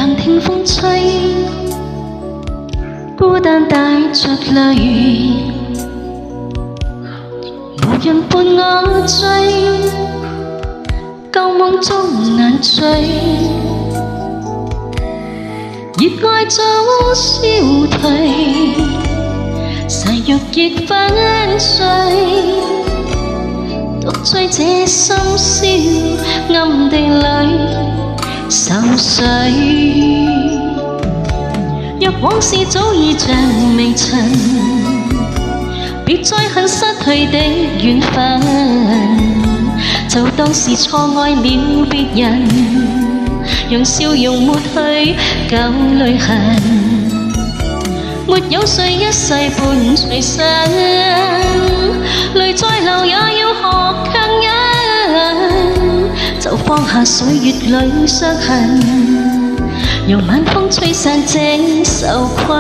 冷聽風吹，孤單帶着淚，無人伴我追，舊夢中難醉，熱愛早消退，誓約亦粉碎，獨醉這深宵暗地裏愁緒。若往事早已像微塵，別再恨失去的緣分，就當是錯愛了別人，讓笑容抹去舊淚痕。沒有誰一世伴隨身，淚再流也要學強忍，就放下歲月裏傷痕，讓晚風吹散這愁困。